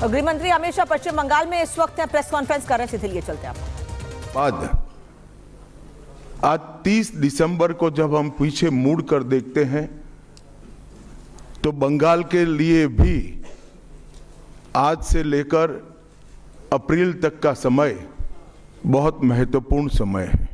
गृह मंत्री अमित शाह पश्चिम बंगाल में इस वक्त प्रेस कॉन्फ्रेंस कर रहे हैं, सीधे चलते हैं आपको। आज 30 दिसंबर को जब हम पीछे मुड़ कर देखते हैं तो बंगाल के लिए भी आज से लेकर अप्रैल तक का समय बहुत महत्वपूर्ण समय है।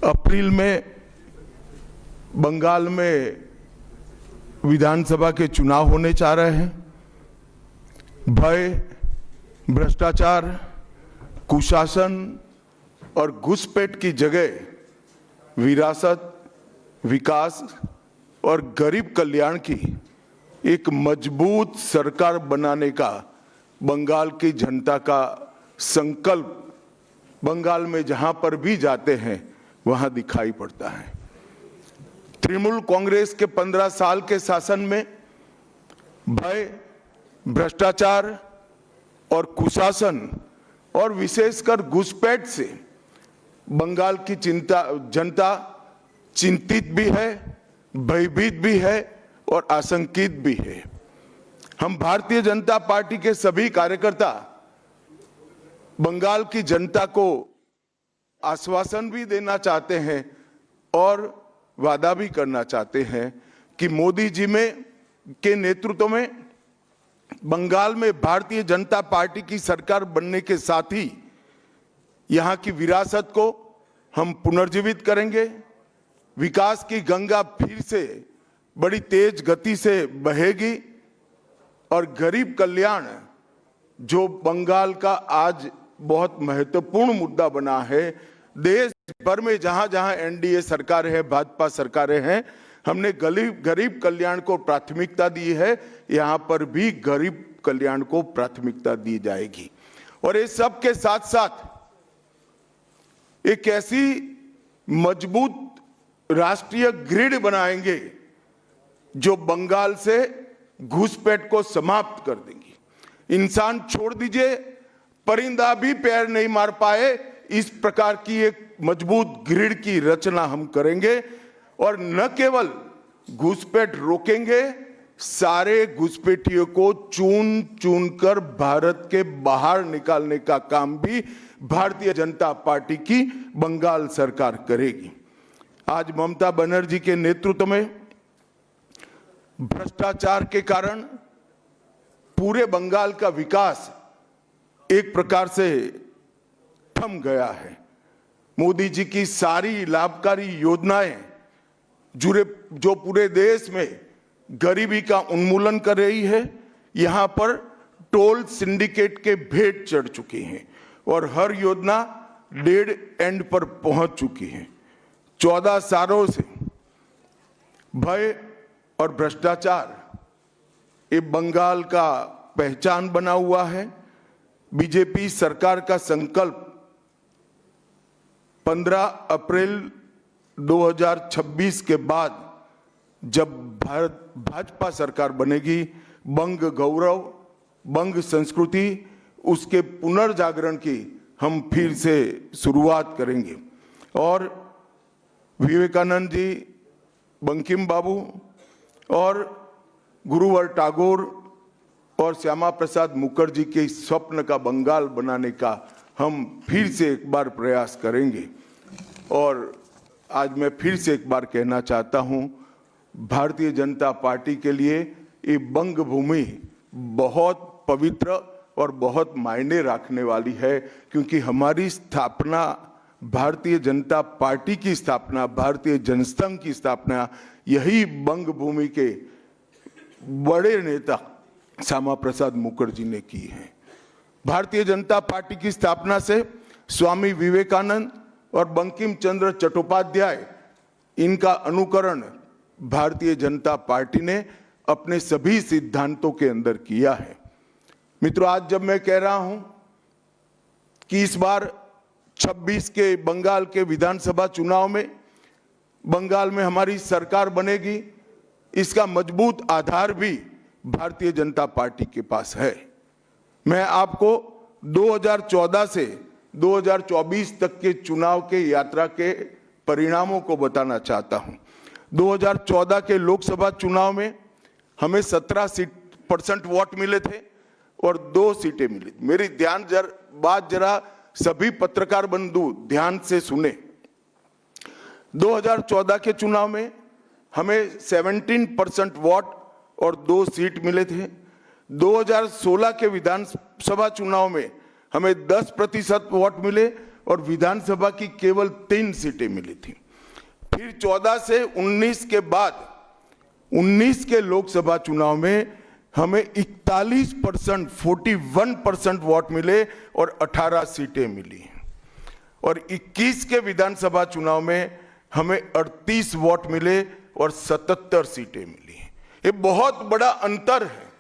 अप्रैल में बंगाल में विधानसभा के चुनाव होने जा रहे हैं। भय, भ्रष्टाचार, कुशासन और घुसपैठ की जगह विरासत, विकास और गरीब कल्याण की एक मजबूत सरकार बनाने का बंगाल की जनता का संकल्प बंगाल में जहां पर भी जाते हैं वहां दिखाई पड़ता है। तृणमूल कांग्रेस के 15 साल के शासन में भय, भ्रष्टाचार और कुशासन और विशेषकर घुसपैठ से बंगाल की जनता चिंतित भी है, भयभीत भी है और आशंकित भी है। हम भारतीय जनता पार्टी के सभी कार्यकर्ता बंगाल की जनता को आश्वासन भी देना चाहते हैं और वादा भी करना चाहते हैं कि मोदी जी के नेतृत्व में बंगाल में भारतीय जनता पार्टी की सरकार बनने के साथ ही यहां की विरासत को हम पुनर्जीवित करेंगे। विकास की गंगा फिर से बड़ी तेज गति से बहेगी और गरीब कल्याण जो बंगाल का आज बहुत महत्वपूर्ण मुद्दा बना है, देश भर में जहां जहां एनडीए सरकार है, भाजपा सरकारें हैं, हमने गरीब कल्याण को प्राथमिकता दी है। यहां पर भी गरीब कल्याण को प्राथमिकता दी जाएगी और इस सब के साथ साथ एक ऐसी मजबूत राष्ट्रीय ग्रिड बनाएंगे जो बंगाल से घुसपैठ को समाप्त कर देंगी। इंसान छोड़ दीजिए, परिंदा भी पैर नहीं मार पाए, इस प्रकार की एक मजबूत ग्रिड की रचना हम करेंगे और न केवल घुसपैठ रोकेंगे, सारे घुसपैठियों को चुन चुन कर भारत के बाहर निकालने का काम भी भारतीय जनता पार्टी की बंगाल सरकार करेगी। आज ममता बनर्जी के नेतृत्व में भ्रष्टाचार के कारण पूरे बंगाल का विकास एक प्रकार से थम गया है। मोदी जी की सारी लाभकारी योजनाएं जो पूरे देश में गरीबी का उन्मूलन कर रही है, यहां पर टोल सिंडिकेट के भेंट चढ़ चुकी हैं और हर योजना डेड एंड पर पहुंच चुकी है। 14 सालों से भय और भ्रष्टाचार ये बंगाल का पहचान बना हुआ है। बीजेपी सरकार का संकल्प 15 अप्रैल 2026 के बाद जब भाजपा सरकार बनेगी, बंग गौरव, बंग संस्कृति, उसके पुनर्जागरण की हम फिर से शुरुआत करेंगे और विवेकानंद जी, बंकिम बाबू और गुरुवर टैगोर और श्यामा प्रसाद मुखर्जी के स्वप्न का बंगाल बनाने का हम फिर से एक बार प्रयास करेंगे। और आज मैं फिर से एक बार कहना चाहता हूं, भारतीय जनता पार्टी के लिए ये बंग भूमि बहुत पवित्र और बहुत मायने रखने वाली है, क्योंकि हमारी स्थापना, भारतीय जनता पार्टी की स्थापना, भारतीय जनसंघ की स्थापना यही बंग भूमि के बड़े नेता श्यामा प्रसाद मुखर्जी ने की है। भारतीय जनता पार्टी की स्थापना से स्वामी विवेकानंद और बंकिम चंद्र चट्टोपाध्याय, इनका अनुकरण भारतीय जनता पार्टी ने अपने सभी सिद्धांतों के अंदर किया है। मित्रों, आज जब मैं कह रहा हूं कि इस बार 26 के बंगाल के विधानसभा चुनाव में बंगाल में हमारी सरकार बनेगी, इसका मजबूत आधार भी भारतीय जनता पार्टी के पास है। मैं आपको 2014 से 2024 तक के चुनाव के यात्रा के परिणामों को बताना चाहता हूं। 2014 के लोकसभा चुनाव में हमें 17 40% वोट मिले थे और 2 सीटें मिली। मेरी बात जरा सभी पत्रकार बंधु ध्यान से सुने। 2014 के चुनाव में हमें 17% वोट और 2 सीट मिले थे। 2016 के विधानसभा चुनाव में हमें 10% वोट मिले और विधानसभा की केवल 3 सीटें मिली थी। फिर 14 से 19 के बाद 19 के लोकसभा चुनाव में हमें 41% वोट मिले और 18 सीटें मिली और 21 के विधानसभा चुनाव में हमें 38 वोट मिले और 77 सीटें मिली। ये बहुत बड़ा अंतर है।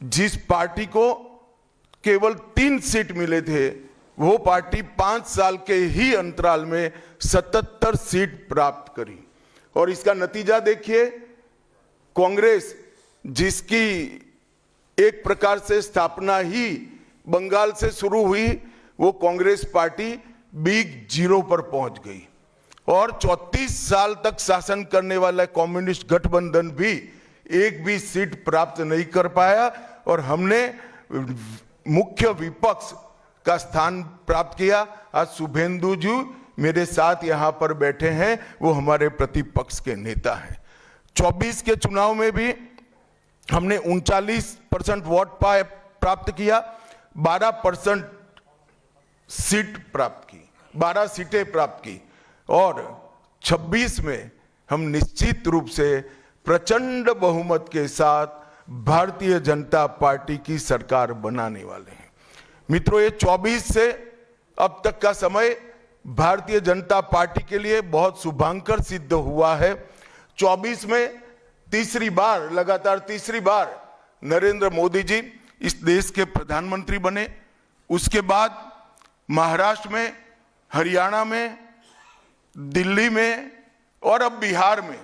जिस पार्टी को केवल 3 सीट मिले थे वो पार्टी 5 साल के ही अंतराल में 77 सीट प्राप्त करी। और इसका नतीजा देखिए, कांग्रेस जिसकी एक प्रकार से स्थापना ही बंगाल से शुरू हुई, वो कांग्रेस पार्टी बिग जीरो पर पहुंच गई और 34 साल तक शासन करने वाला कम्युनिस्ट गठबंधन भी एक भी सीट प्राप्त नहीं कर पाया और हमने मुख्य विपक्ष का स्थान प्राप्त किया। आज शुभेंदु जी मेरे साथ यहां पर बैठे हैं, वो हमारे प्रतिपक्ष के नेता हैं। 24 के चुनाव में भी हमने 39% वोट प्राप्त किया, 12% सीट प्राप्त की, 12 सीटें प्राप्त की और 26 में हम निश्चित रूप से प्रचंड बहुमत के साथ भारतीय जनता पार्टी की सरकार बनाने वाले हैं। मित्रों, ये 24 से अब तक का समय भारतीय जनता पार्टी के लिए बहुत शुभांकर सिद्ध हुआ है। 24 में लगातार तीसरी बार नरेंद्र मोदी जी इस देश के प्रधानमंत्री बने। उसके बाद महाराष्ट्र में, हरियाणा में, दिल्ली में और अब बिहार में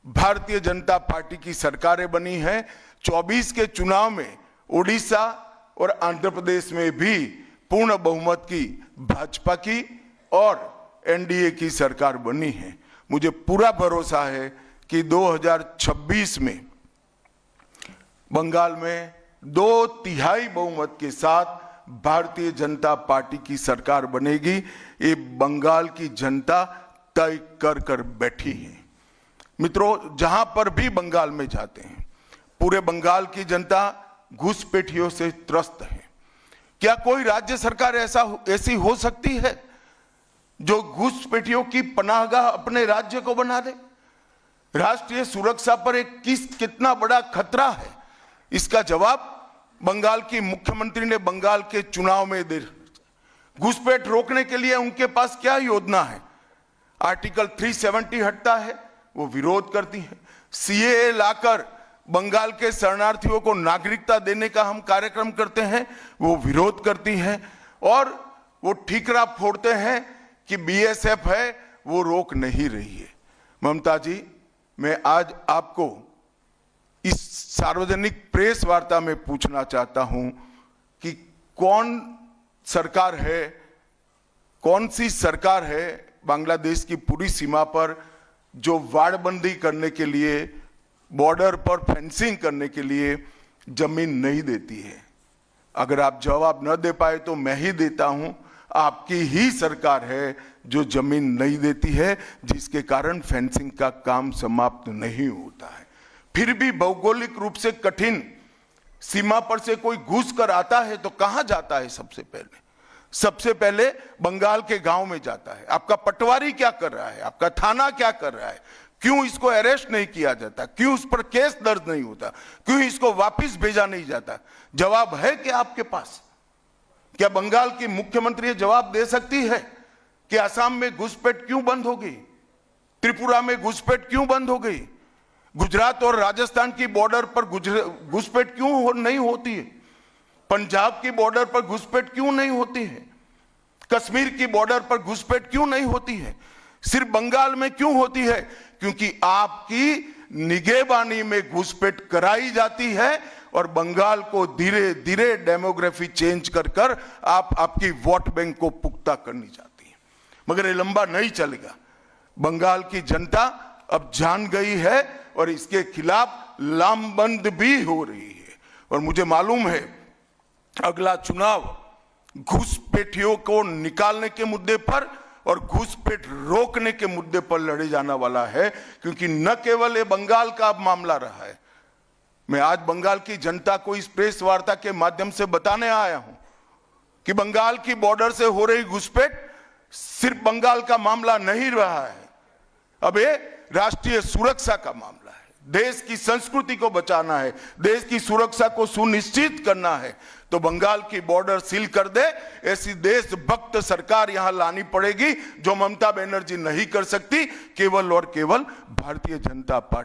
भारतीय जनता पार्टी की सरकारें बनी हैं। 24 के चुनाव में उड़ीसा और आंध्र प्रदेश में भी पूर्ण बहुमत की भाजपा की और एनडीए की सरकार बनी है। मुझे पूरा भरोसा है कि 2026 में बंगाल में 2/3 बहुमत के साथ भारतीय जनता पार्टी की सरकार बनेगी। ये बंगाल की जनता तय कर बैठी है। मित्रों, जहां पर भी बंगाल में जाते हैं, पूरे बंगाल की जनता घुसपैठियों से त्रस्त है। क्या कोई राज्य सरकार ऐसी हो सकती है जो घुसपैठियों की पनाहगाह अपने राज्य को बना दे? राष्ट्रीय सुरक्षा पर कितना बड़ा खतरा है, इसका जवाब बंगाल की मुख्यमंत्री ने बंगाल के चुनाव में दे। घुसपैठ रोकने के लिए उनके पास क्या योजना है? आर्टिकल 370 हटता है, वो विरोध करती है। सीएए लाकर बंगाल के शरणार्थियों को नागरिकता देने का हम कार्यक्रम करते हैं, वो विरोध करती हैं। और वो ठीकरा फोड़ते हैं कि बीएसएफ है, वो रोक नहीं रही है। ममता जी, मैं आज आपको इस सार्वजनिक प्रेस वार्ता में पूछना चाहता हूं कि कौन सी सरकार है बांग्लादेश की पूरी सीमा पर जो वाड़बंदी करने के लिए, बॉर्डर पर फेंसिंग करने के लिए जमीन नहीं देती है? अगर आप जवाब न दे पाए तो मैं ही देता हूं। आपकी ही सरकार है जो जमीन नहीं देती है, जिसके कारण फेंसिंग का काम समाप्त नहीं होता है। फिर भी भौगोलिक रूप से कठिन सीमा पर से कोई घुस कर आता है तो कहां जाता है? सबसे पहले बंगाल के गांव में जाता है। आपका पटवारी क्या कर रहा है? आपका थाना क्या कर रहा है? क्यों इसको अरेस्ट नहीं किया जाता? क्यों उस पर केस दर्ज नहीं होता? क्यों इसको वापस भेजा नहीं जाता? जवाब है क्या आपके पास? क्या बंगाल की मुख्यमंत्री जवाब दे सकती है कि असम में घुसपैठ क्यों बंद हो गई? त्रिपुरा में घुसपैठ क्यों बंद हो गई? गुजरात और राजस्थान की बॉर्डर पर घुसपैठ क्यों नहीं होती है? पंजाब की बॉर्डर पर घुसपैठ क्यों नहीं होती है? कश्मीर की बॉर्डर पर घुसपैठ क्यों नहीं होती है? सिर्फ बंगाल में क्यों होती है? क्योंकि आपकी निगहबानी में घुसपैठ कराई जाती है और बंगाल को धीरे धीरे डेमोग्राफी चेंज कर आपकी वोट बैंक को पुख्ता करनी चाहती है। मगर ये लंबा नहीं चलेगा। बंगाल की जनता अब जान गई है और इसके खिलाफ लामबंद भी हो रही है। और मुझे मालूम है अगला चुनाव घुसपैठियों को निकालने के मुद्दे पर और घुसपैठ रोकने के मुद्दे पर लड़े जाने वाला है, क्योंकि न केवल ये बंगाल का मामला रहा है। मैं आज बंगाल की जनता को इस प्रेस वार्ता के माध्यम से बताने आया हूं कि बंगाल की बॉर्डर से हो रही घुसपैठ सिर्फ बंगाल का मामला नहीं रहा है, अब ये राष्ट्रीय सुरक्षा का मामला है। देश की संस्कृति को बचाना है, देश की सुरक्षा को सुनिश्चित करना है, तो बंगाल की बॉर्डर सील कर दे ऐसी देशभक्त सरकार यहां लानी पड़ेगी, जो ममता बनर्जी नहीं कर सकती, केवल और केवल भारतीय जनता पार्टी